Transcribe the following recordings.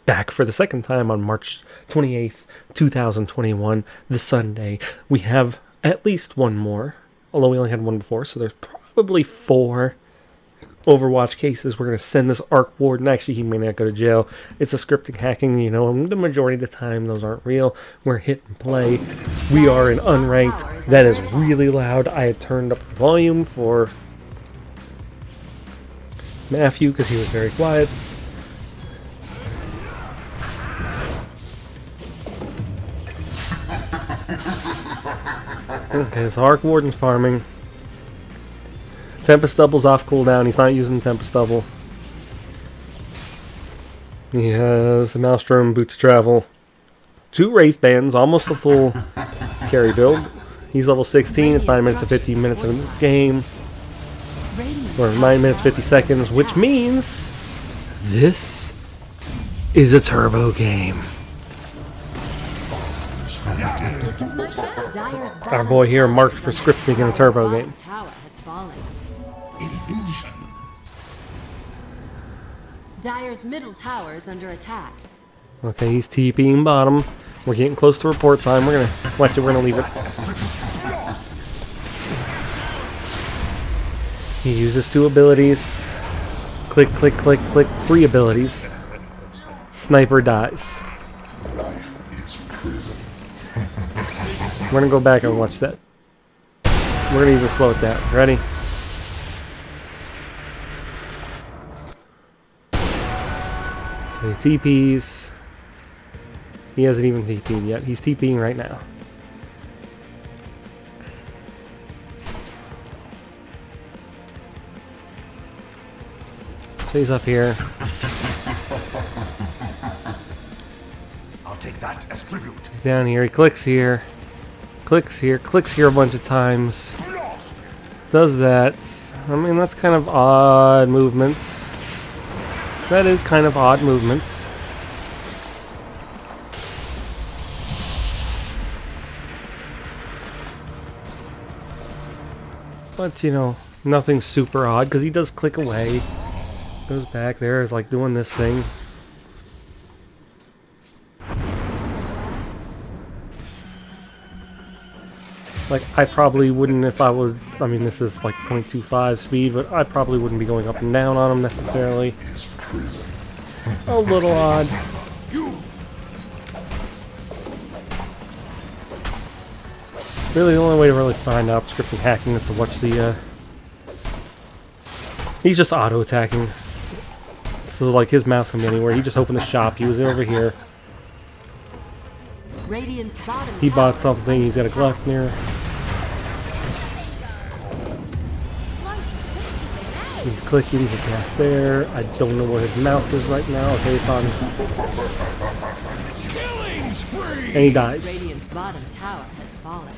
back for the second time on March 28th, 2021, the Sunday. We have at least one more, although we only had one before, so there's probably 4 Overwatch cases. We're going to send this Arc Warden. Actually, he may not go to jail. It's a scripting hacking, you know, and the majority of the time those aren't real. We're hit and play. We are in unranked. That is really loud. I had turned up the volume for Matthew because he was very quiet. Okay, so Arc Warden's farming. Tempest Double's off cooldown. He's not using Tempest Double. He has a Maelstrom, Boot to Travel, 2 Wraith Bands, almost a full carry build. He's level 16. It's 9 minutes and 15 minutes in this game. Or 9 minutes 50 seconds, which means this is a turbo game. Our boy here marked for scripting in a turbo game. Dire's middle tower is under attack. Okay, he's TPing bottom. We're getting close to report time. We're gonna leave it. He uses 2 abilities. Click, click, click, click. 3 abilities. Sniper dies. We're gonna go back and watch that. We're gonna even slow it down. Ready? So he TPs. He hasn't even TP'd yet. He's TPing right now. So he's up here. I'll take that as tribute. He's down here. He clicks here. Clicks here. Clicks here a bunch of times. Does that. I mean, that's kind of odd movements. That is kind of odd movements. But, you know, nothing super odd, because he does click away. Goes back there, is like doing this thing. Like, I probably wouldn't if I was, I mean, this is like 0.25 speed, but I probably wouldn't be going up and down on him necessarily. A little odd. Really, the only way to really find out scripting hacking is to watch the, he's just auto-attacking. So, like, his mouse can be anywhere. He just opened the shop. He was over here. He bought something. He's got a Gluckner. He's clicking the gas there. I don't know where his mouse is right now. Okay, it's on. And he dies. Radiant's bottom tower has fallen.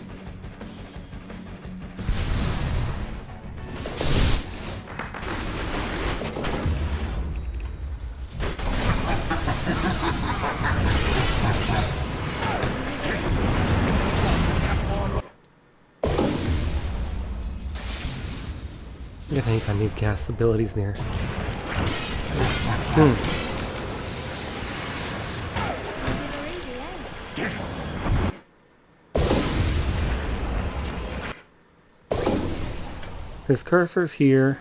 I think I need cast abilities near. His cursor's here.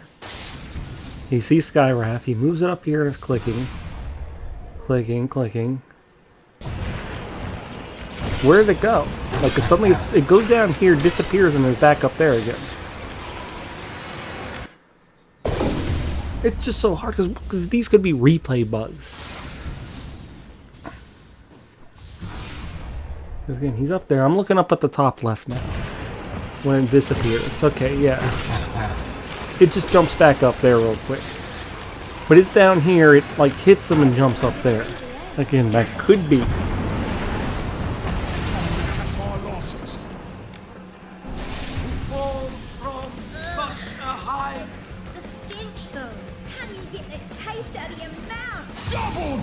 He sees Skywrath. He moves it up here and is clicking. Clicking, clicking. Where did it go? Like, suddenly it goes down here, disappears, and then back up there again. It's just so hard because these could be replay bugs. Again, he's up there. I'm looking up at the top left now. When it disappears. Okay, yeah. It just jumps back up there real quick. But it's down here. It like hits him and jumps up there. Again, that could be.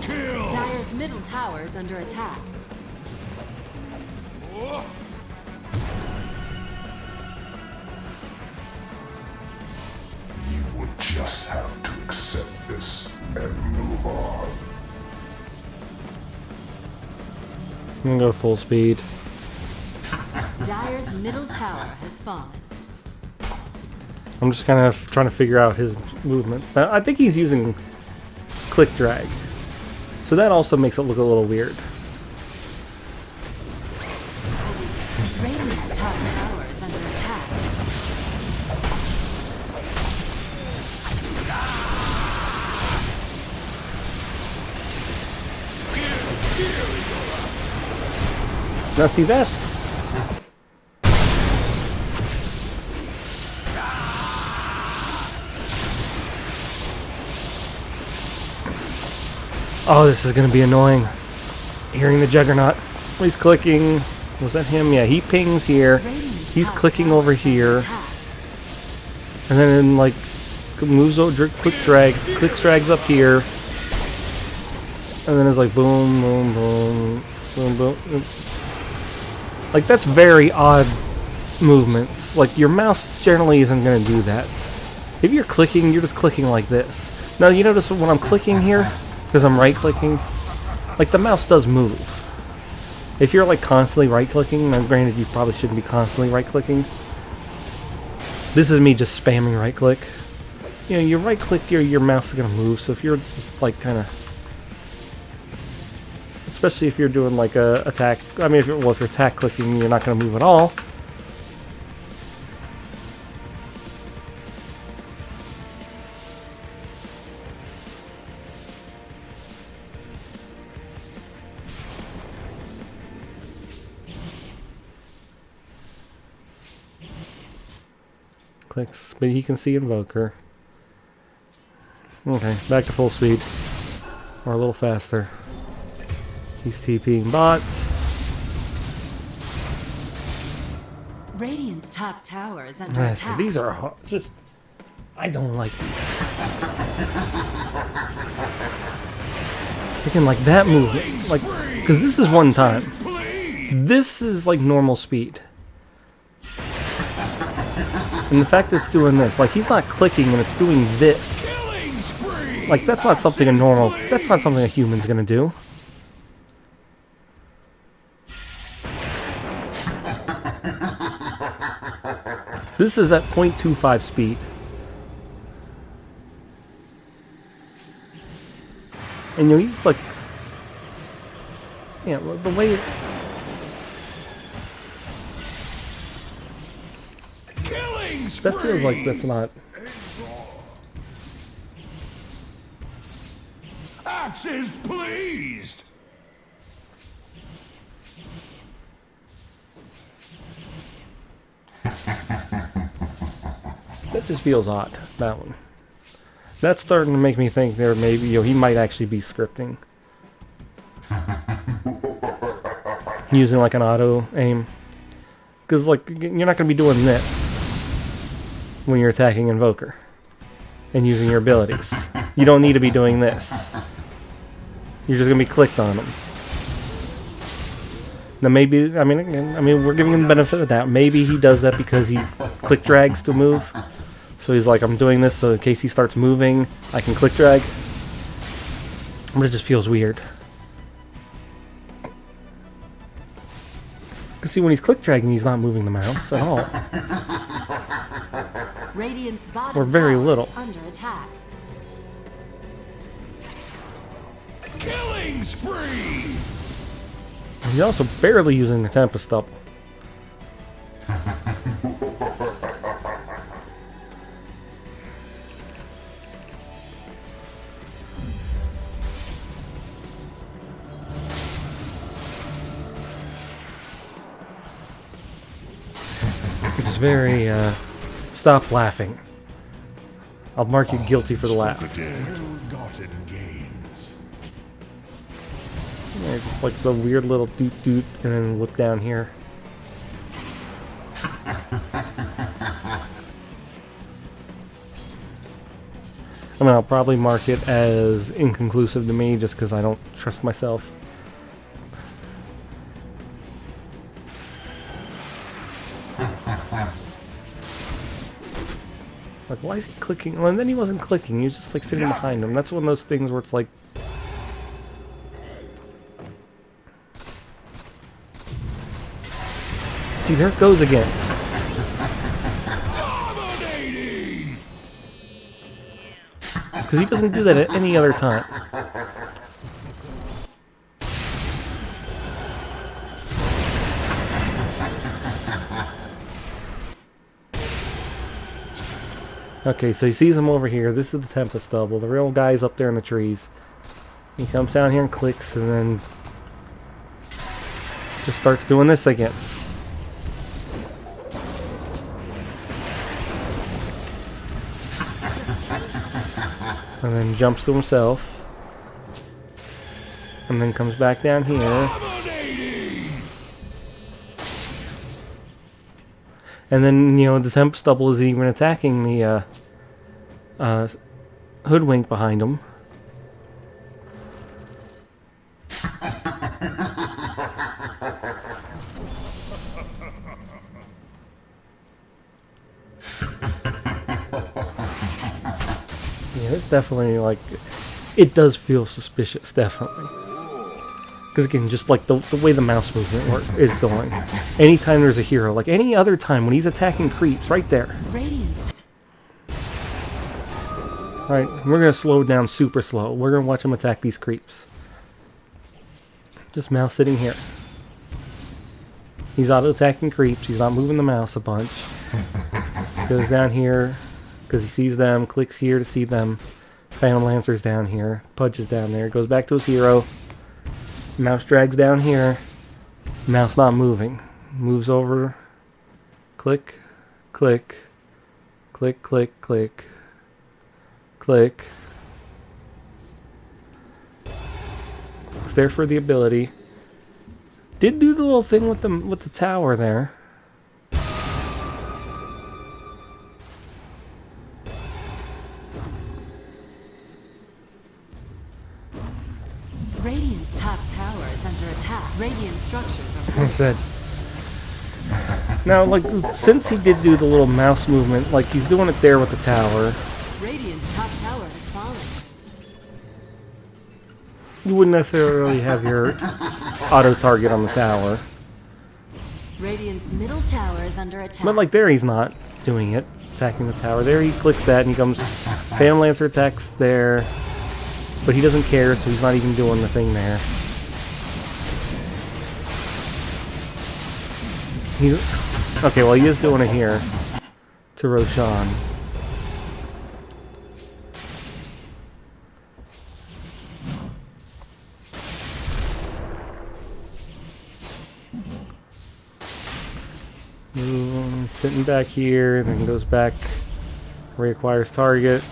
Dire's middle tower is under attack. You would just have to accept this and move on. I'm gonna go full speed. Dire's middle tower has fallen. I'm just kind of trying to figure out his movements. Now, I think he's using click drag. So that also makes it look a little weird. Radiant's top tower is under attack. Now see, that's... Oh, this is going to be annoying. Hearing the Juggernaut. He's clicking. Was that him? Yeah, he pings here. He's clicking over here. And then, like, moves over, click drag, clicks drags up here. And then it's like boom, boom, boom, boom, boom. Like, that's very odd movements. Like, your mouse generally isn't going to do that. If you're clicking, you're just clicking like this. Now, you notice when I'm clicking here, because I'm right-clicking, like, the mouse does move. If you're, like, constantly right-clicking, now granted, you probably shouldn't be constantly right-clicking. This is me just spamming right-click. You know, you right-click, your mouse is going to move, so if you're just, like, kind of... Especially if you're doing, like, a attack... I mean, if you're attack clicking, you're not going to move at all. Clicks, but he can see Invoker. Okay, back to full speed. Or a little faster. He's TPing bots. Radiant's top tower is under Yes, attack. these are hard. Just, I don't like these. Again, like that movement, like, because this is one time. This is like normal speed. And the fact that it's doing this, like he's not clicking and it's doing this. Like that's not something a normal, that's not something a human's gonna do. This is at 0.25 speed. And you know, he's like, yeah, the way... That feels like that's not... Axes, pleased! That just feels odd, that one. That's starting to make me think there maybe, you know, he might actually be scripting. Using like an auto aim. Because like, you're not going to be doing this when you're attacking Invoker. And using your abilities. You don't need to be doing this. You're just going to be clicked on him. Now maybe, I mean, we're giving him the benefit of the doubt. Maybe he does that because he click drags to move. So he's like, I'm doing this so in case he starts moving, I can click drag. But it just feels weird. Because see, when he's click dragging, he's not moving the mouse at all. Radiant's bottom Or very tower little. is under attack. Killing spree! He's also barely using the Tempest double. It's very, stop laughing. I'll mark you guilty for the laugh. Ill-gotten gains. Yeah, just like the weird little doot doot, and then look down here. I mean, I'll probably mark it as inconclusive to me just because I don't trust myself. Like, why is he clicking? Well, and then he wasn't clicking, he was just like sitting behind him. That's one of those things where it's like... See, there it goes again. Because he doesn't do that at any other time. Okay, so he sees him over here. This is the Tempest double. The real guy's up there in the trees. He comes down here and clicks, and then just starts doing this again. And then jumps to himself. And then comes back down here. And then, you know, the Tempest double is even attacking the Hoodwink behind him. Yeah, it's definitely like, it does feel suspicious, definitely. Because again, just like the way the mouse movement is going. Anytime there's a hero, like any other time when he's attacking creeps, right there. Alright, we're going to slow it down super slow. We're going to watch him attack these creeps. Just mouse sitting here. He's auto-attacking creeps. He's not moving the mouse a bunch. Goes down here because he sees them. Clicks here to see them. Phantom Lancer's down here. Pudge is down there. Goes back to his hero. Mouse drags down here. Mouse not moving. Moves over. Click. Click. Click, click, click. Click. It's there for the ability. Did do the little thing with the tower there. Radiant's top tower is under attack. Radiant structures are I said. Now, like, since he did do the little mouse movement, like he's doing it there with the tower. Radiant's top tower has fallen. You wouldn't necessarily have your auto target on the tower. Radiant's middle tower is under attack. But like there he's not doing it, attacking the tower. There he clicks that and he comes, Phantom Lancer attacks there. But he doesn't care, so he's not even doing the thing there. Okay, well he is doing it here to Roshan. Sitting back here, then goes back, reacquires target.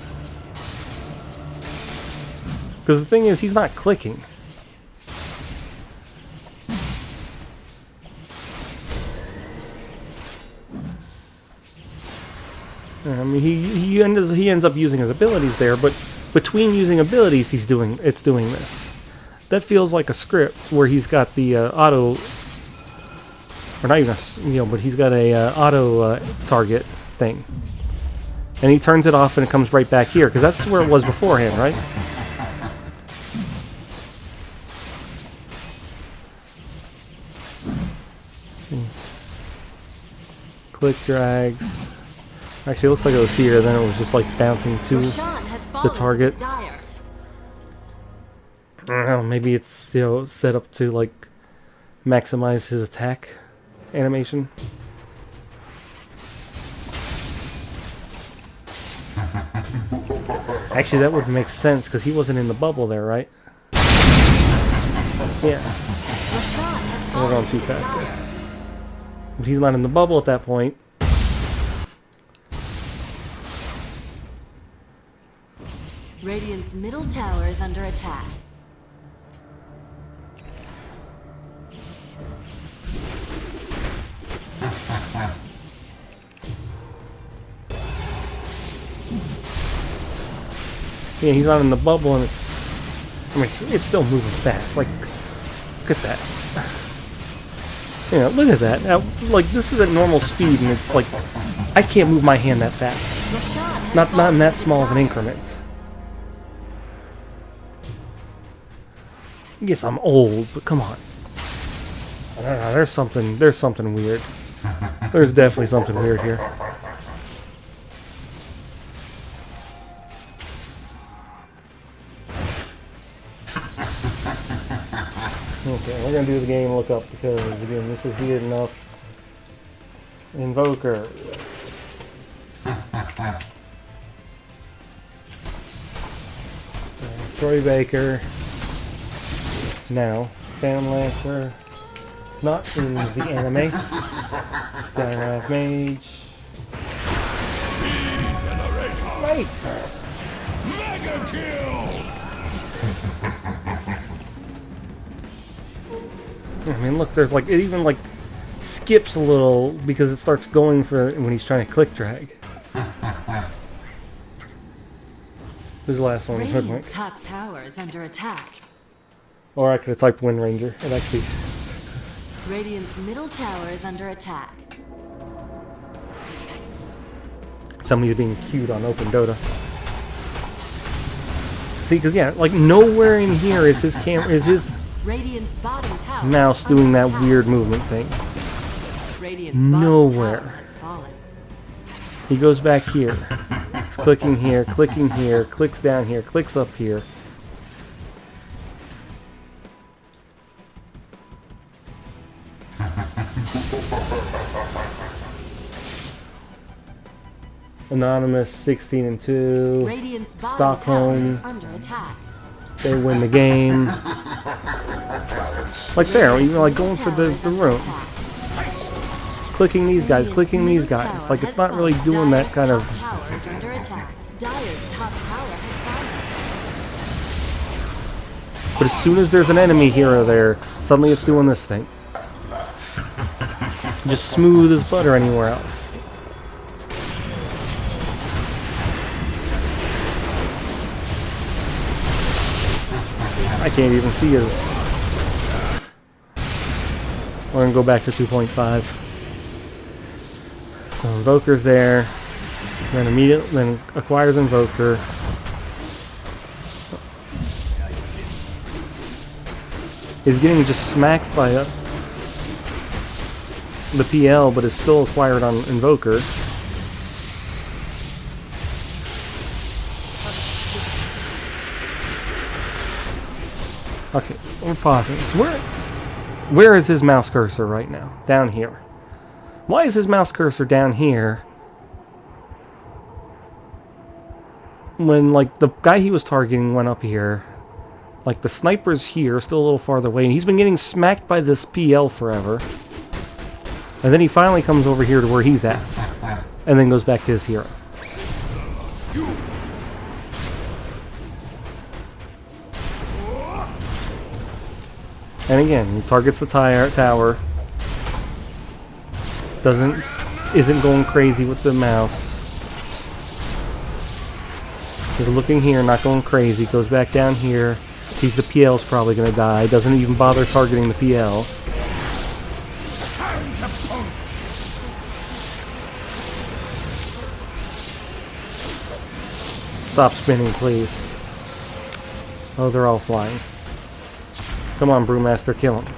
Because the thing is, he's not clicking. I mean, he ends up using his abilities there, but between using abilities, it's doing this. That feels like a script where he's got the auto. Or not even, but he's got a auto target thing. And he turns it off and it comes right back here, because that's where it was beforehand, right? Click drags. Actually, it looks like it was here, then it was just like bouncing to the target. I don't know, maybe it's set up to like maximize his attack animation. Actually, that would make sense because he wasn't in the bubble there, right? Yeah. We're going too fast there. If he's not in the bubble at that point. Radiant's middle tower is under attack. Yeah, he's not in the bubble, and it's still moving fast. Like, look at that. Yeah, look at that. Now, like, this is at normal speed, and it's like, I can't move my hand that fast. Not in that small of an increment. Yes, I'm old, but come on. I don't know, there's something weird. There's definitely something weird here. Okay, we're gonna do the game lookup because again, this is weird enough. Invoker. Troy Baker. Now, Phantom Lancer. Not in the anime. Skywrath Mage. Right! Mega kill! I mean, look, there's like, it even like skips a little because it starts going for when he's trying to click drag. Who's the last one? Radiant's Hoodwink. top tower is under attack. Or I could have typed Wind Ranger. It actually. Radiant's middle tower is under attack. Somebody's being queued on Open Dota. See, because yeah, like nowhere in here is his Radiant's bottom tower mouse is doing under that attack. weird movement thing. Radiant's bottom Nowhere. tower has fallen. He goes back here. He's clicking here, clicks down here, clicks up here. Anonymous 16 and 2. Radiant's bottom Stockholm. tower is under attack. They win the game. Like there, even like going for the room. Clicking these guys, clicking these guys. Like it's not really doing that kind of. Tower is under attack. Dire's top tower has fallen. But as soon as there's an enemy hero there, suddenly it's doing this thing. Just smooth as butter anywhere else. I can't even see his. We're gonna go back to 2.5. So Invoker's there. Then acquires Invoker. Is getting just smacked by the PL, but is still acquired on Invoker. Okay, we're pausing. So where is his mouse cursor right now? Down here. Why is his mouse cursor down here? When, like, the guy he was targeting went up here. Like, the sniper's here, still a little farther away. And he's been getting smacked by this PL forever. And then he finally comes over here to where he's at. And then goes back to his hero. And again, he targets the tower. Isn't going crazy with the mouse. He's looking here, not going crazy. Goes back down here. Sees the PL's probably going to die. Doesn't even bother targeting the PL. Stop spinning, please. Oh, they're all flying. Come on, Brewmaster, kill him.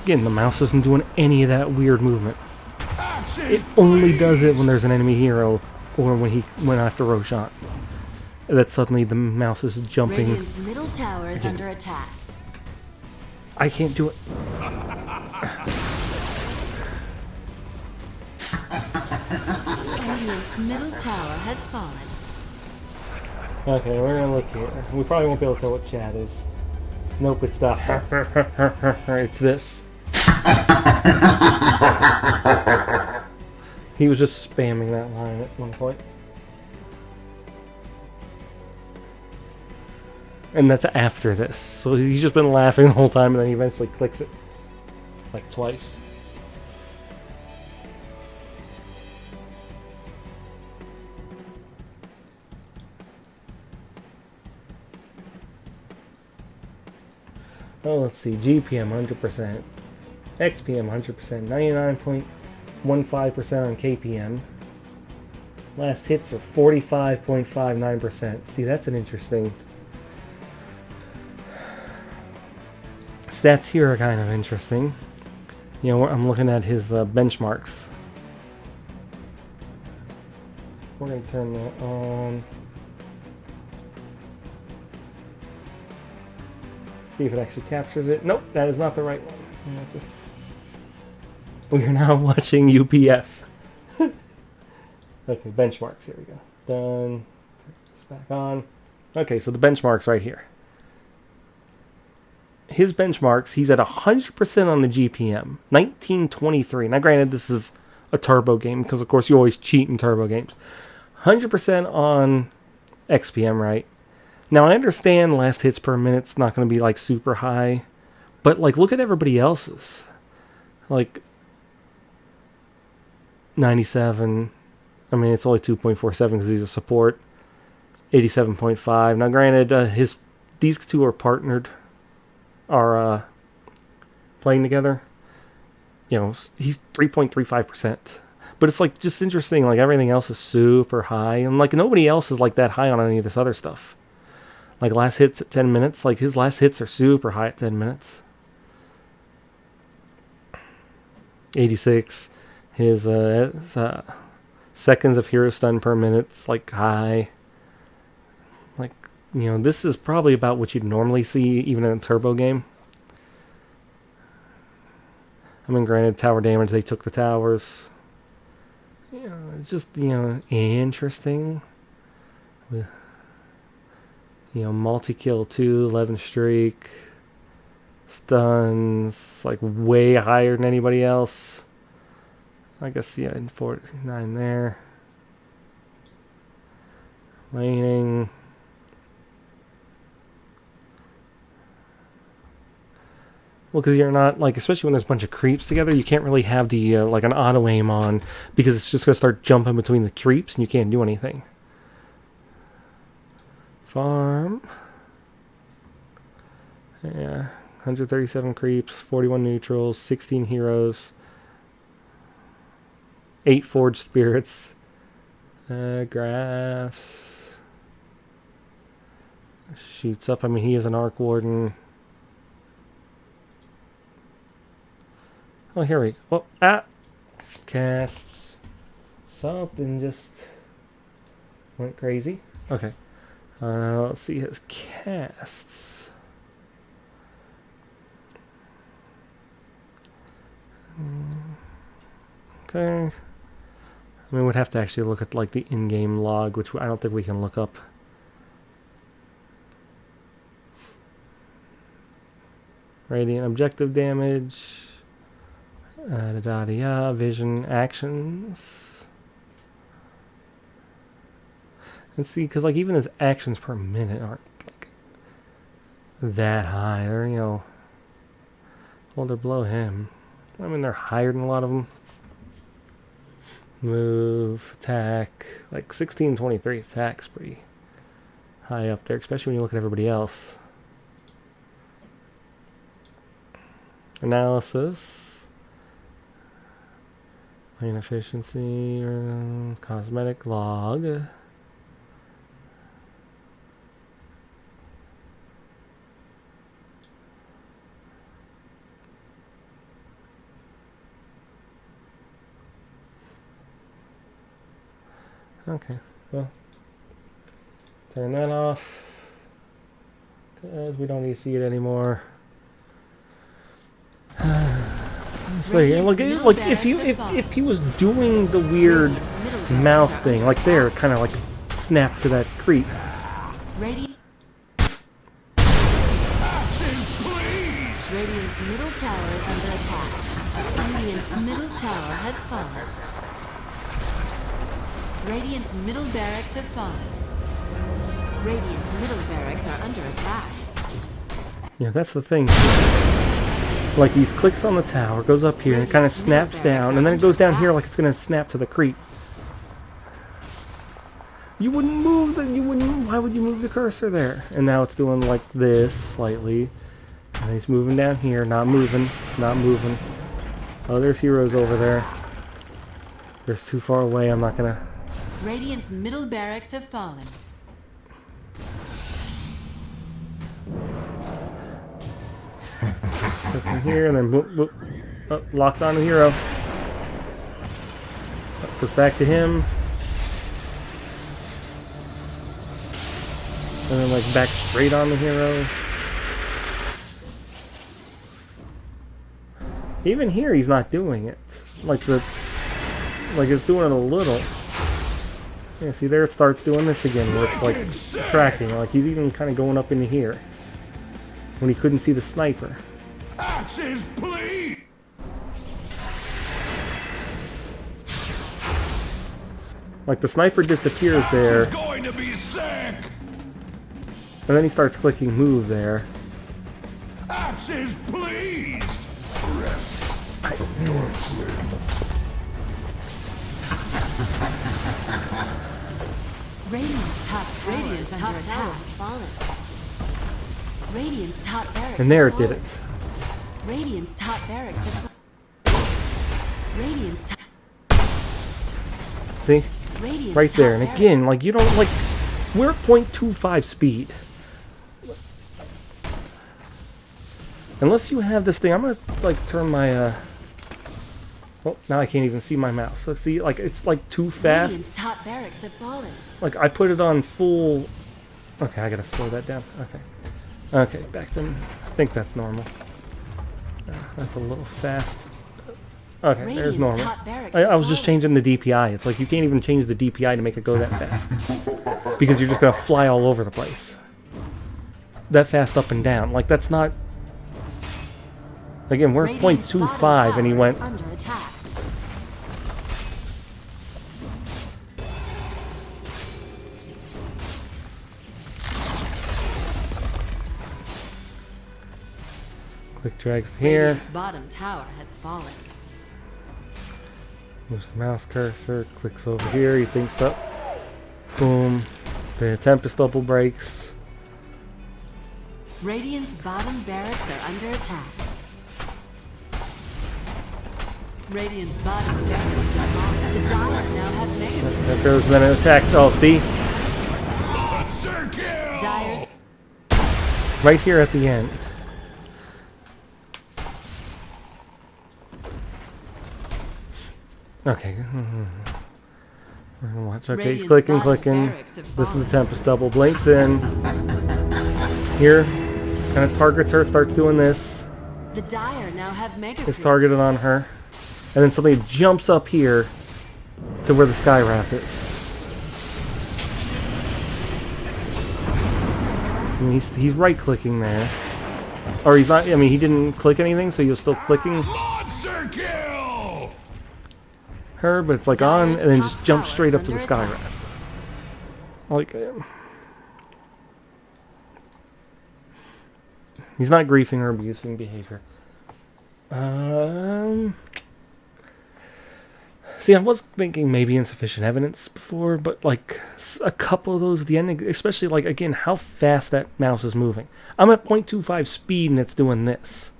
Again, the mouse isn't doing any of that weird movement. It only does it when there's an enemy hero or when he went after Roshan. That suddenly the mouse is jumping. Radiant's middle tower is under attack. I can't do it. Radiant's middle tower has fallen. Okay, we're gonna look here. We probably won't be able to tell what chat is. Nope, it's the it's this. He was just spamming that line at one point. And that's after this. So he's just been laughing the whole time and then he eventually clicks it. Like twice. Oh, let's see. GPM 100%. XPM 100%. 99.15% on KPM. Last hits are 45.59%. See, that's an interesting. Stats here are kind of interesting. You know, I'm looking at his benchmarks. We're going to turn that on. See if it actually captures it. Nope, that is not the right one. We are now watching UPF. Okay, benchmarks. Here we go. Done. Turn this back on. Okay, so the benchmarks right here. His benchmarks, he's at 100% on the GPM. 1923. Now, granted, this is a turbo game because, of course, you always cheat in turbo games. 100% on XPM, right? Now, I understand last hits per minute's not going to be, like, super high. But, like, look at everybody else's. Like, 97. I mean, it's only 2.47 because he's a support. 87.5. Now, granted, these two are partnered. Are playing together. You know, he's 3.35%. But it's, like, just interesting. Like, everything else is super high. And, like, nobody else is, like, that high on any of this other stuff. Like, last hits at 10 minutes. Like, his last hits are super high at 10 minutes. 86. His seconds of hero stun per minute's, like, high. Like, you know, this is probably about what you'd normally see even in a turbo game. I mean, granted, tower damage, they took the towers. You know, it's just, you know, interesting. You know, multi-kill 2, 11 streak. Stuns, like, way higher than anybody else. I guess, yeah, in 49 there. Laning. Well, because you're not, like, especially when there's a bunch of creeps together, you can't really have the, like, an auto aim on, because it's just going to start jumping between the creeps, and you can't do anything. Farm. Yeah, 137 creeps, 41 neutrals, 16 heroes, 8 forged spirits, graphs. Shoots up, I mean, he is an Arc Warden. Oh, here we go. Oh, casts. Something just went crazy. Okay. Let's see his casts. Okay. I mean, we'd have to actually look at, like, the in-game log, which I don't think we can look up. Radiant objective damage. Vision actions. And see, because, like, even his actions per minute aren't, like, that high. They're, you know, well, they're below him. I mean, they're higher than a lot of them. Move, attack, like 1623 attack's pretty high up there, especially when you look at everybody else. Analysis. Lane efficiency, cosmetic log. Okay, well, turn that off because we don't need to see it anymore. So yeah, like if he was doing the weird mouth thing, like there, kind of like snap to that creep. Radiant's middle tower is under attack. Radiant's middle tower has fallen. Radiant's middle barracks have fallen. Radiant's middle barracks are under attack. Yeah, that's the thing. Like, he clicks on the tower, goes up here, and it kind of snaps down, and then it goes down here like it's going to snap to the creep. You wouldn't move why would you move the cursor there? And now it's doing like this slightly. And he's moving down here, not moving. Oh, there's heroes over there. They're too far away, I'm not going to... Radiant's middle barracks have fallen. From here and then boop, boop. Oh, locked on the hero. Goes back to him. And then like back straight on the hero. Even here he's not doing it. Like it's doing it a little. Yeah, see there it starts doing this again where it's like tracking. Like he's even kind of going up into here. When he couldn't see the sniper. Axes, please! Like the sniper disappears there. He's going to be sick! And then he starts clicking move there. Axes, please! Rest. Don't sleep. Radiant's top tower has fallen. Radiant's top barracks. And there it have did it. fallen. Radiant's top barracks have fallen. Radiant's top. See? Radiant's Right there. top And barracks. again, like you don't like we're at 0.25 speed. Unless you have this thing, I'm gonna like turn my oh, now I can't even see my mouse. So see, like it's like too fast. Radiant's top barracks have fallen. Like I put it on full. Okay, I gotta slow that down. Okay. Okay, back to. I think that's normal. That's a little fast. Okay, there's Radiant's normal. top barracks I have was just fallen. changing the DPI. It's like you can't even change the DPI to make it go that fast. Because you're just gonna fly all over the place. That fast up and down. Like that's not. Again, we're at Radiant's 0.25 bottom and he tower went. is under attack. Quick drags here. Radiant's bottom tower has fallen. Moves the mouse cursor, clicks over here, he thinks up. Boom. The Tempest double breaks. Radiant's bottom barracks are under attack. Radiant's bottom barracks are fallen. The Dire now have negative. There goes then an attack. Oh, see? Monster kill! Dire's Right here at the end. Okay. We're gonna watch. Okay, he's Radiant's clicking, bottom clicking. barracks have This is fallen. the Tempest double. Blinks in. Here. Kind of targets her, starts doing this. The Dire now have mega It's creeps. targeted on her. And then somebody jumps up here to where the Sky Wrath is. And he's right clicking there. Or he's not, I mean, he didn't click anything, so he was still clicking Monster kill! her, but it's like on, and then just jump straight up to the Sky Wrath. Like, he's not griefing or abusing behavior. See, I was thinking maybe insufficient evidence before, but like a couple of those at the end, especially like again how fast that mouse is moving. I'm at 0.25 speed and it's doing this.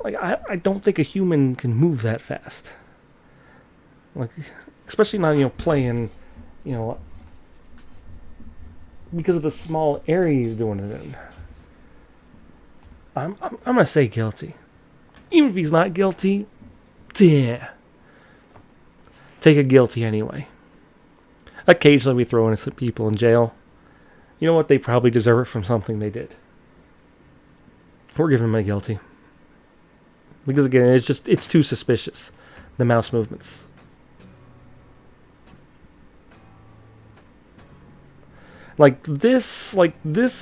Like I don't think a human can move that fast. Like especially not playing, because of the small area he's doing it in. I'm gonna say guilty. Even if he's not guilty, yeah. Take a guilty anyway. Occasionally we throw innocent people in jail. You know what? They probably deserve it from something they did. We're giving them a guilty. Because again, it's too suspicious. The mouse movements. Like this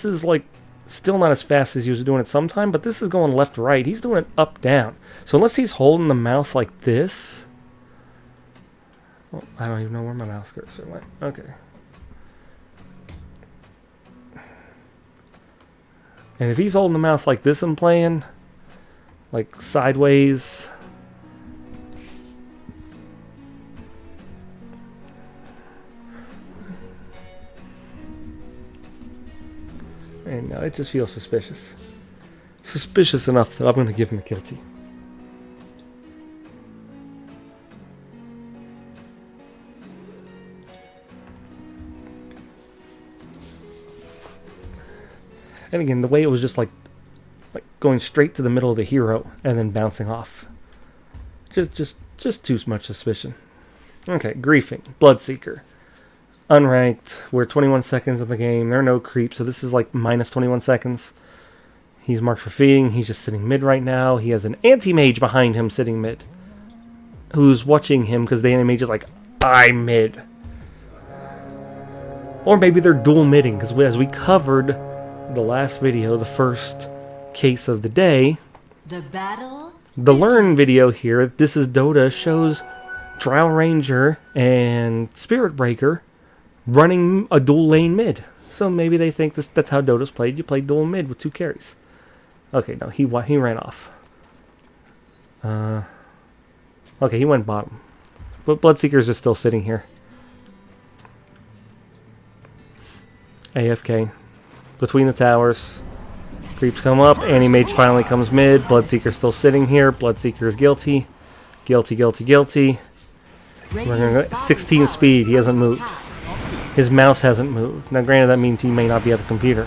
is like still not as fast as he was doing it sometime, but this is going left right. He's doing it up down. So unless he's holding the mouse like this. Well, I don't even know where my mouse cursor went. Okay. And if he's holding the mouse like this and playing, like sideways. And now it just feels suspicious. Suspicious enough that I'm going to give him a guilty. And again, the way it was just like going straight to the middle of the hero and then bouncing off. Just too much suspicion. Okay, griefing. Bloodseeker. Unranked. We're 21 seconds of the game. There are no creeps, so this is like minus 21 seconds. He's marked for feeding. He's just sitting mid right now. He has an anti-mage behind him sitting mid, who's watching him because the anti-mage is like, I'm mid. Or maybe they're dual midding, because as we covered the last video, the first case of the day, the learn video here, this is Dota, shows Drow Ranger and Spirit Breaker running a dual lane mid. So maybe they think that's how Dota's played. You play dual mid with 2 carries. Okay, no, he ran off. Okay, he went bottom. But Bloodseekers are still sitting here. AFK. Between the towers. Creeps come up. Anti-mage finally comes mid. Bloodseeker still sitting here. Bloodseeker is guilty. Guilty. We're gonna go 16 speed. He hasn't moved. His mouse hasn't moved. Now, granted, that means he may not be at the computer.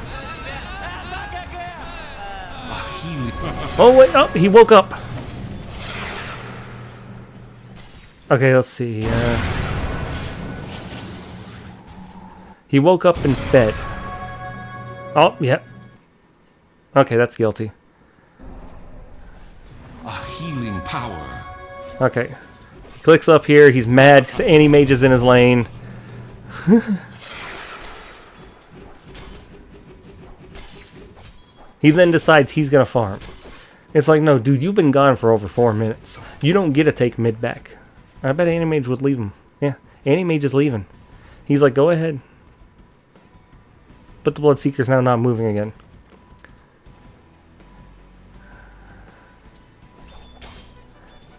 Oh, wait. Oh, he woke up. Okay, let's see. He woke up and fed. Oh, yeah. Okay, that's guilty. A healing power. Okay. He clicks up here. He's mad because anti-mage is in his lane. He then decides he's going to farm. It's like, no, dude, you've been gone for over 4 minutes. You don't get to take mid back. I bet anti-mage would leave him. Yeah, anti-mage is leaving. He's like, go ahead. But the Bloodseeker's now not moving again.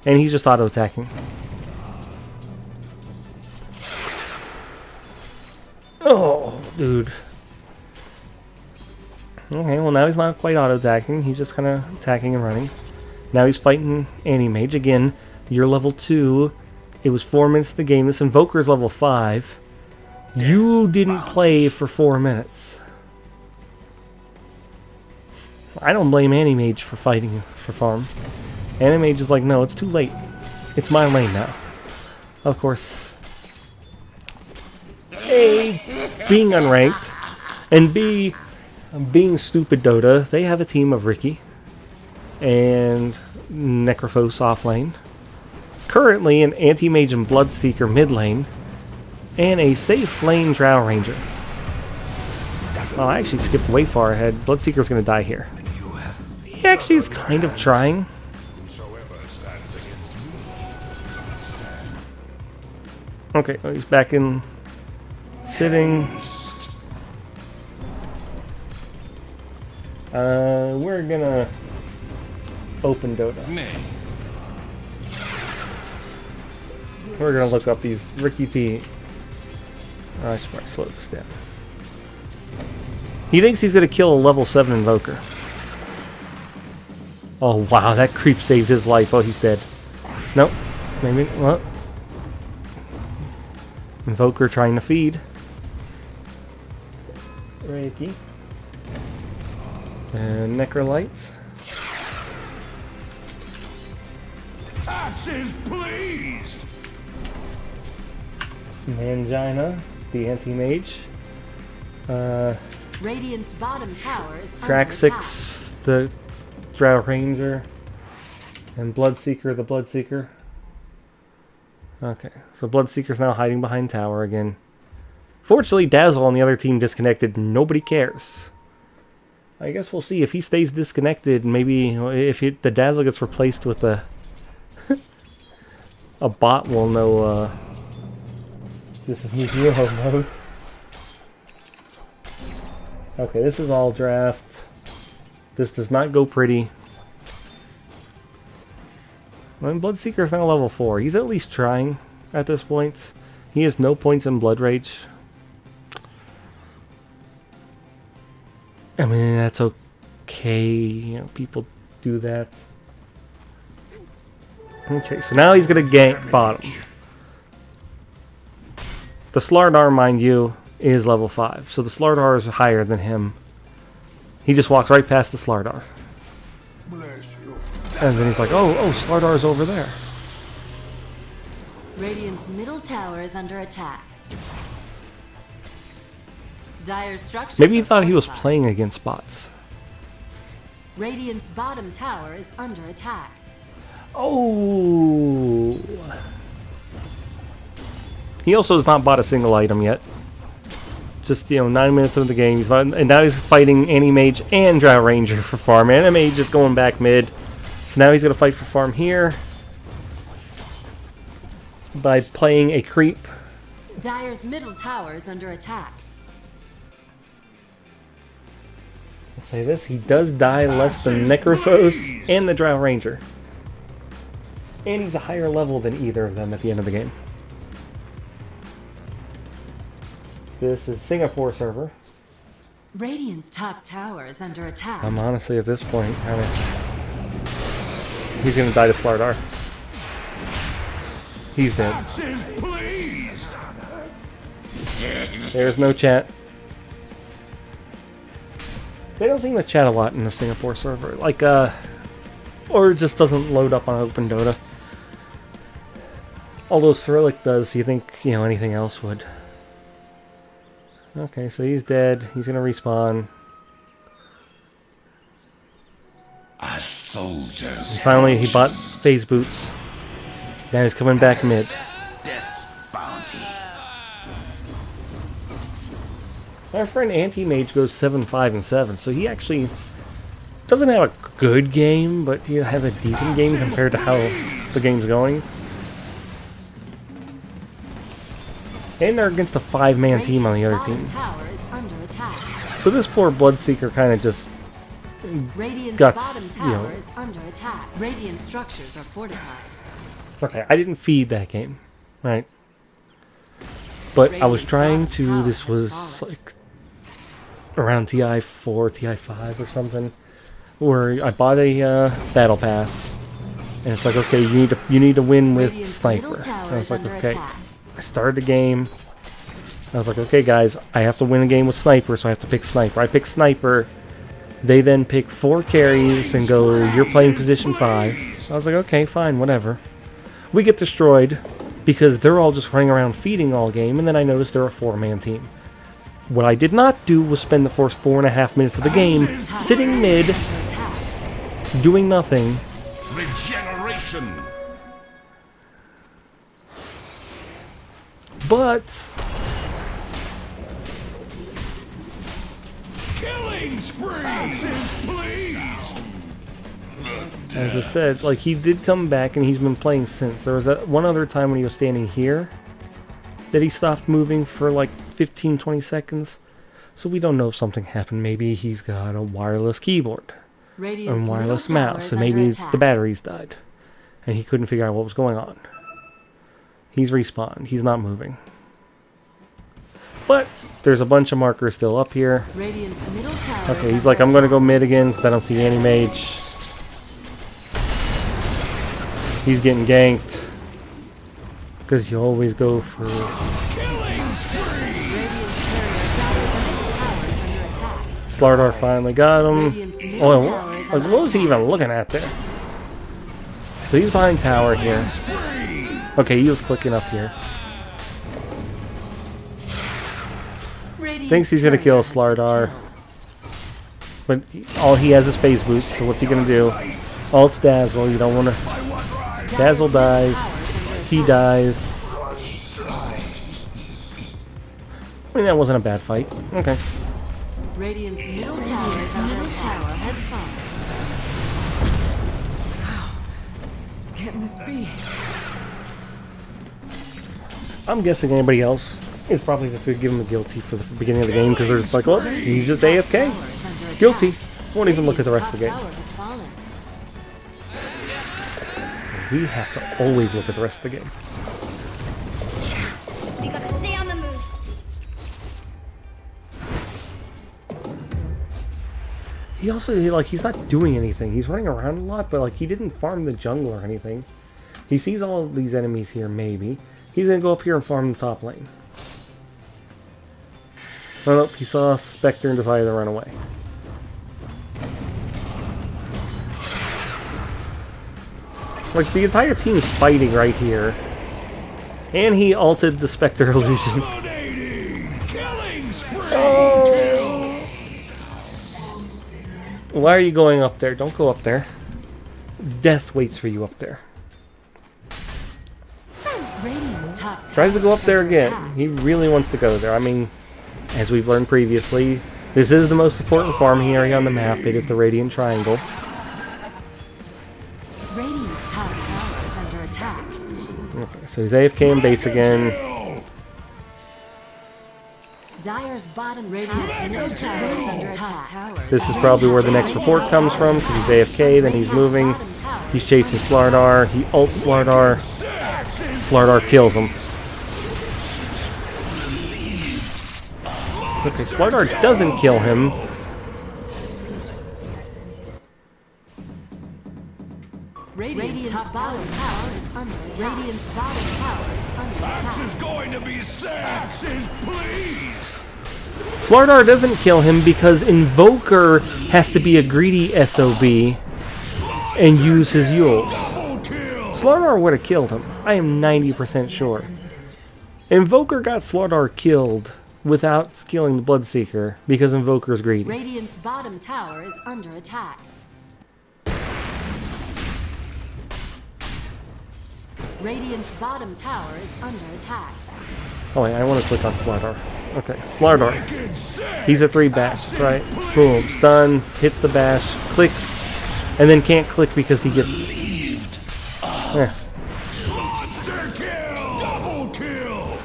And he's just auto-attacking. Oh, dude. Okay, well now he's not quite auto-attacking. He's just kind of attacking and running. Now he's fighting anti-mage. Again, you're level 2. It was 4 minutes of the game. This Invoker's level 5. You didn't play for 4 minutes. I don't blame Anti-Mage for fighting for farm. Anti-Mage is like, no, it's too late. It's my lane now. Of course, A, being unranked, and B, being stupid Dota, they have a team of Ricky and Necrophos off lane. Currently an Anti-Mage and Bloodseeker mid lane, and a safe lane Drow Ranger. Oh, I actually skipped way far ahead. Bloodseeker's going to die here. He actually is kind of trying. Okay, oh, he's back in sitting. We're going to open Dota. We're going to look up these Ricky T. Oh, I should probably slow this down. He thinks he's going to kill a level 7 Invoker. Oh, wow, that creep saved his life. Oh, he's dead. Nope. Maybe, well. Invoker trying to feed. Reiki. And Necrolites. Axes, pleased! Mangina, the anti-mage. Radiant's bottom tower is Track under 6, the Drow Ranger. And Bloodseeker, the Bloodseeker. Okay, so Bloodseeker's now hiding behind tower again. Fortunately, Dazzle on the other team disconnected. Nobody cares. I guess we'll see if he stays disconnected. Maybe if the Dazzle gets replaced with a a bot, we'll know this is new hero mode. Okay, this is all draft. This does not go pretty. Well, Bloodseeker's now level 4. He's at least trying at this point. He has no points in Blood Rage. I mean, that's okay. You know, people do that. Okay, so now he's going to gank bottom. The Slardar, mind you, is level 5. So the Slardar is higher than him. He just walks right past the Slardar. And then he's like, oh, Slardar's over there. Radiant's middle tower is under attack. Dire structures. Maybe he are thought he was fortified. playing against bots. Radiant's bottom tower is under attack. Oh. He also has not bought a single item yet. Just, 9 minutes into the game. And now he's fighting Anti-Mage and Drow Ranger for farm. Anti-Mage is going back mid. So now he's going to fight for farm here. By playing a creep. Dire's middle tower is under attack. I'll say this. He does die less than Necrophos and the Drow Ranger. And he's a higher level than either of them at the end of the game. This is Singapore server. Radiant's top tower is under attack. I'm honestly at this point, he's gonna die to Slardar. He's dead. Please! There's no chat. They don't seem to chat a lot in the Singapore server. Or it just doesn't load up on Open Dota. Although Cyrillic does, you think, anything else would. Okay, so he's dead. He's gonna respawn. As soldiers. Finally, he bought phase boots. Now he's coming back mid. Death's bounty. Our friend Anti-Mage goes 7-5-7, so he actually doesn't have a good game, but he has a decent game compared to how the game's going. And they're against a 5-man team on the other team. Radiant's bottom tower is under attack. So this poor Bloodseeker kind of just Radiant's Guts, bottom tower is under attack. Radiant structures are fortified. Okay, I didn't feed that game, right? But I was trying to, this was like around TI4, TI5 or something, where I bought a battle pass, and it's like, okay, you need to win with Radiant's Sniper. middle tower And I was is like, under okay. attack. I started the game. I was like, okay, guys, I have to win a game with Sniper, so I have to pick Sniper. I pick Sniper. They then pick 4 carries and go, you're playing position 5. I was like, okay, fine, whatever. We get destroyed because they're all just running around feeding all game, and then I noticed they're a 4-man team. What I did not do was spend the first 4.5 minutes of the game sitting mid, Under attack. doing nothing. Regeneration. But Killing spree! Please! as I said, like, he did come back and he's been playing since. There was that one other time when he was standing here that he stopped moving for like 15-20 seconds. So we don't know if something happened. Maybe he's got a wireless keyboard Radiant's and wireless middle tower mouse, is and under maybe attack. the batteries died and he couldn't figure out what was going on. He's respawned. He's not moving. But there's a bunch of markers still up here. Radiant's middle tower Okay, is he's like, under I'm going to attack. go mid again because I don't see any mage. He's getting ganked. Because you always go for... Radiant's carrier Dire's middle tower is under attack. Slardar finally got him. Radiant's middle Oh, tower is like, under what was he even looking at there? So he's behind tower here. Okay, he was clicking up here. Radiant's Thinks he's gonna kill carrier has been Slardar. killed. But all he has is phase boots, so what's he gonna do? Oh, it's Dazzle. You don't want to... Dazzle dies. He dies. I mean, that wasn't a bad fight. Okay. Radiant's middle tower is under attack. Has fallen. Getting the speed. I'm guessing anybody else is probably just going to give him a guilty for the beginning of the game because they're just like, well, he's just AFK. Tower is under attack. Guilty. Won't even look at the rest of the Radiant's game. top tower has fallen. We have to always look at the rest of the game. We gotta stay on the move. He also, he's not doing anything. He's running around a lot, but, he didn't farm the jungle or anything. He sees all of these enemies here, maybe. He's going to go up here and farm the top lane. Oh, nope, he saw Spectre and decided to run away. Like, the entire team is fighting right here. And he altered the Spectre illusion. Killing spree. Oh. Why are you going up there? Don't go up there. Death waits for you up there. Radiant's top tower Tries to go up is there under again. attack. He really wants to go there. I mean, as we've learned previously, this is the most important farming area on the map. It is the Radiant Triangle. Radiant's top tower is under attack. Okay, so he's AFK in base again. Dyer's bottom Radiant's middle tower is under attack. This is probably where the next report comes from, because he's AFK, then he's moving. He's chasing Slardar. He ults Slardar. Slardar kills him. Okay, Slardar doesn't kill him. Radiant's bottom tower is under attack. Radiant's bottom tower is under Axe attack. is going to be sick. Axe is pleased. Slardar doesn't kill him because Invoker has to be a greedy SOB and use his Yules. Double kill. Slardar would have killed him. I am 90% sure. Invoker got Slardar killed without killing the Bloodseeker because Invoker is greedy. Radiant's bottom tower is under attack. Radiant's bottom tower is under attack. Oh wait, I want to click on Slardar. Okay, Slardar. Wicked sick. He's a 3 bash, right? Boom, stuns, hits the bash, clicks, and then can't click because he gets... Eh. Monster kill. Double kill.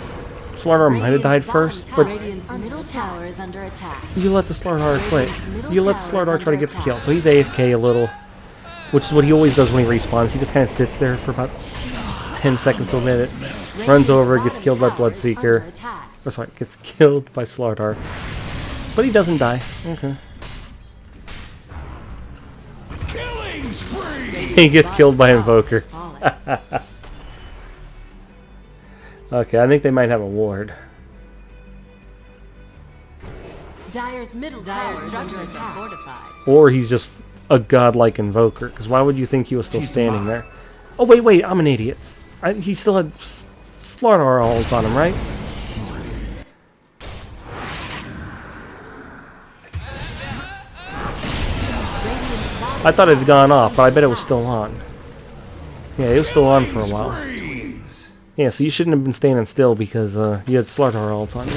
Slardar might have died Radiant's first, bottom but tower- Radiant's middle tower is under attack. you let the Slardar play. Radiant's You let middle Slardar tower is try to under get the kill. So he's AFK a little, which is what he always does when he respawns. He just kind of sits there for about 10 seconds to a minute, runs over, gets killed by Bloodseeker. Or sorry, gets killed by Slardar. But he doesn't die. Okay. Killing spree. He gets killed by Invoker. Okay, I think they might have a ward. Dyer's middle tower structures are fortified. Or he's just a godlike Invoker. Because why would you think he was still standing there? Oh, wait, I'm an idiot. He still had Slardar ults on him, right? I thought it had gone off, but I bet it was still on. Yeah, it was still on for a while. Yeah, so you shouldn't have been standing still because you had Slardar ult on you.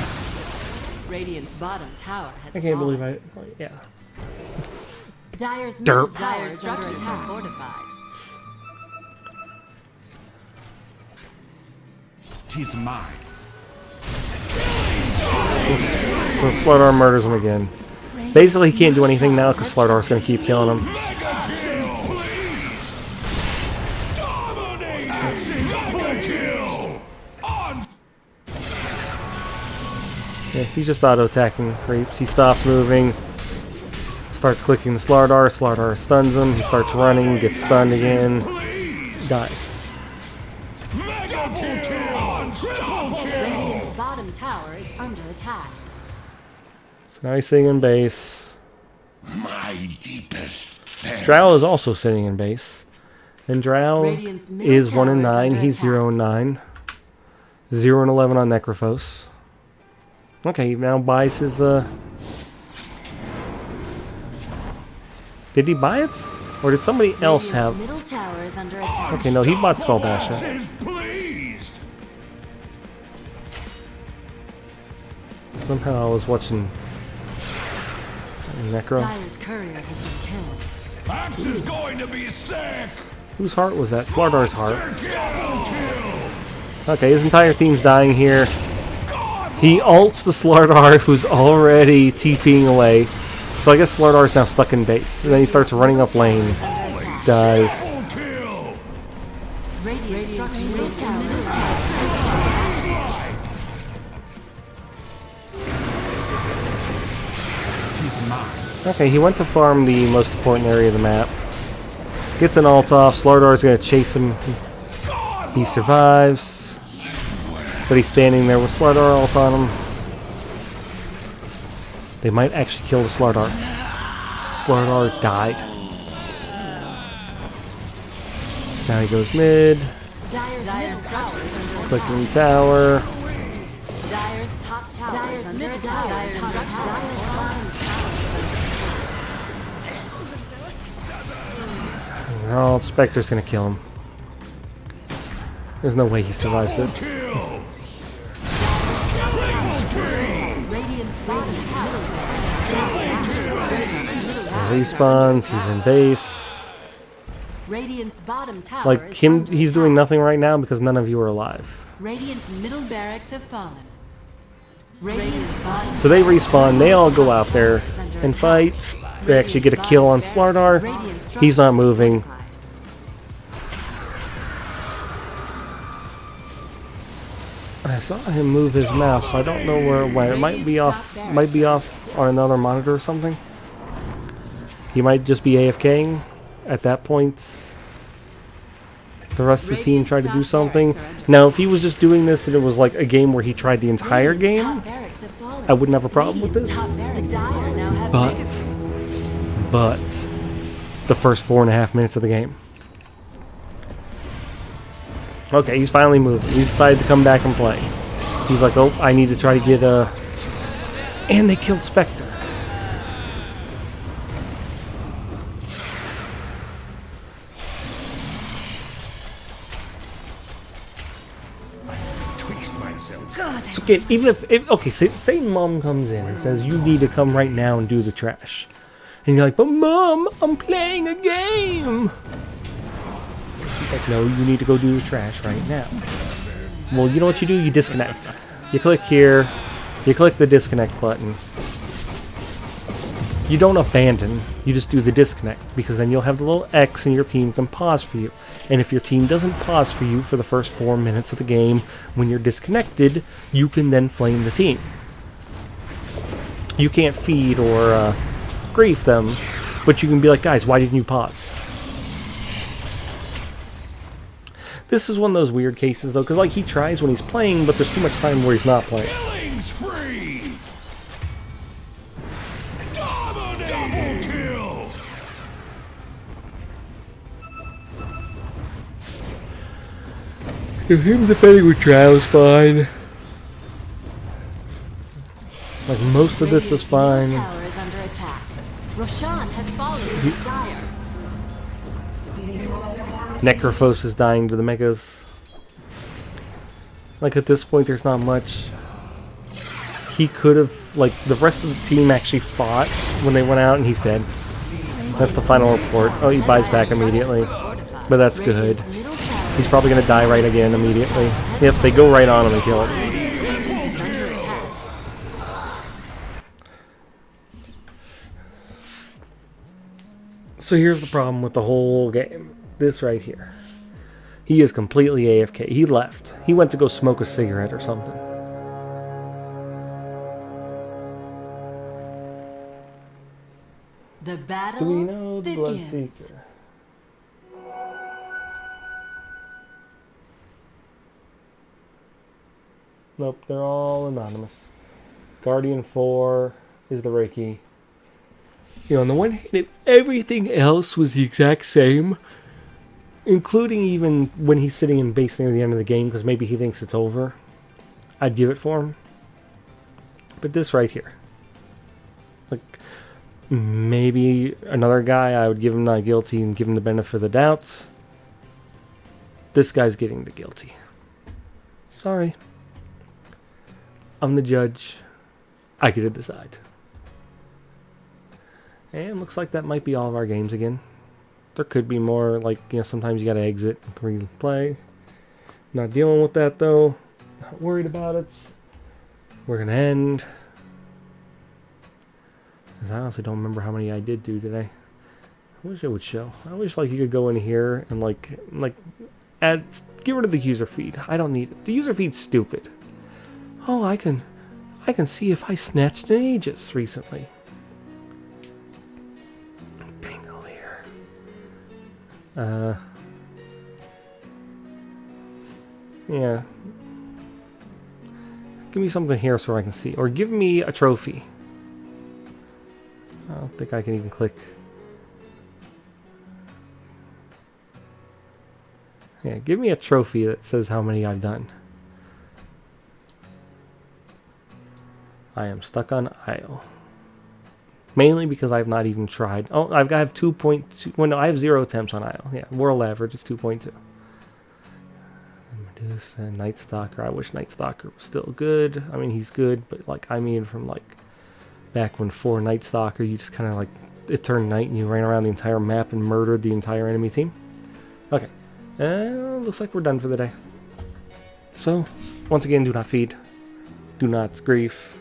Radiant's bottom tower has I can't fallen. believe yeah. Dyer's middle Derp. tower is under attack. Fortified. Tis mine. So Slardar murders him again. Basically, he can't do anything now because Slardar's going to keep killing him. Yeah, he's just auto-attacking creeps. He stops moving, starts clicking the Slardar. Slardar stuns him. He starts running, gets stunned again, dies. Radiant's bottom tower is under attack. So now he's sitting in base. My deepest thanks. Drow is also sitting in base. And Drow Radiant's middle is 1 and tower is 9. under He's attack. 0 and 9. 0 and 11 on Necrophos. Okay, he now buys his Did he buy it? Or did somebody else have... Middle tower is under attack. Okay, no, he bought Skull Bash. Is pleased. Somehow I was watching Necro. Dyer's courier has been killed. Axe is going to be sick. Whose heart was that? Slardar's heart. Double kill. Okay, his entire team's dying here. He ults the Slardar, who's already TPing away. So I guess Slardar's now stuck in base. And then he starts running up lane. Dies. Double kill. Radiant's middle tower is Tis mine. Okay, he went to farm the most important area of the map. Gets an ult off. Slardar's going to chase him. He survives. But he's standing there with Slardar ult on him. They might actually kill the Slardar. Slardar died. So now he goes mid. Dire's middle tower is under attack. Clicking tower. Dire's top tower is under attack. Dire's bottom tower is under Oh, Spectre's gonna kill him. There's no way he survives this. Radiant's bottom tower is Respawns, he's in base. Radiant's bottom tower Like is him, under he's attack. doing nothing right now because none of you are alive. Radiant's middle barracks have fallen. Radiant's bottom So they respawn, they all go out there and fight. They actually get a kill on Slardar. He's not moving. I saw him move his mouse, so I don't know where it went. It might be off on another monitor or something. He might just be AFKing at that point. The rest of the team tried to do something. Now, if he was just doing this and it was like a game where he tried the entire game, I wouldn't have a problem with this. But the first 4.5 minutes of the game. Okay, he's finally moving. He decided to come back and play. He's like, oh, I need to try to get a... And they killed Spectre. It's okay, even if okay, say mom comes in and says you need to come right now and do the trash, and you're like, but mom, I'm playing a game. She's like, no, you need to go do the trash right now. Well, you know what you do? You disconnect. You click here, you click the disconnect button. You don't abandon, you just do the disconnect, because then you'll have the little X and your team can pause for you. And if your team doesn't pause for you for the first 4 minutes of the game, when you're disconnected, you can then flame the team. You can't feed or grief them, but you can be like, guys, why didn't you pause? This is one of those weird cases, though, because like he tries when he's playing, but there's too much time where he's not playing. Killing spree! Double kill! Him defending with Trow's fine. Like most of this is fine. Radiant's middle tower is under attack. Roshan has fallen to the Dire. Necrophos is dying to the Megas. Like at this point there's not much. He could have, like, the rest of the team actually fought when they went out and he's dead. That's the final report. Oh, he buys back immediately. But that's good. He's probably going to die right again immediately. Yep, they go right on him and kill him. So here's the problem with the whole game. This right here. He is completely AFK. He left. He went to go smoke a cigarette or something. The battle Do we know the begins. Bloodseeker? Nope, they're all anonymous. Guardian 4 is the Reiki. You know, on the one hand, if everything else was the exact same, including even when he's sitting in base near the end of the game, because maybe he thinks it's over, I'd give it for him. But this right here. Like, maybe another guy, I would give him not guilty and give him the benefit of the doubt. This guy's getting the guilty. Sorry. I'm the judge. I get to decide. And looks like that might be all of our games again. There could be more, like, you know, sometimes you gotta exit and replay. Not dealing with that though. Not worried about it. We're gonna end. Because I honestly don't remember how many I did do today. I wish it would show. I wish, like, you could go in here and like add, get rid of the user feed. I don't need it. The user feed's stupid. Oh, I can see if I snatched an Aegis recently. Bingo here. Yeah. Give me something here so I can see. Or give me a trophy. I don't think I can even click. Yeah, give me a trophy that says how many I've done. I am stuck on Isle. Mainly because I've not even tried. Oh, I have 2.2. Well, no, I have 0 attempts on Isle. Yeah, world average is 2.2. Medusa, Night Stalker. I wish Night Stalker was still good. I mean, he's good, but like, I mean, from like back when 4 Night Stalker, you just kind of like, it turned night and you ran around the entire map and murdered the entire enemy team. Okay. Looks like we're done for the day. So, once again, do not feed. Do not grief.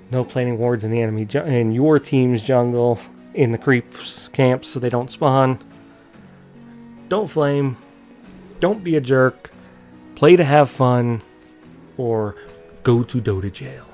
No planting wards in the enemy in your team's jungle, in the creeps camps so they don't spawn. Don't flame. Don't be a jerk. Play to have fun, or go to Dota jail.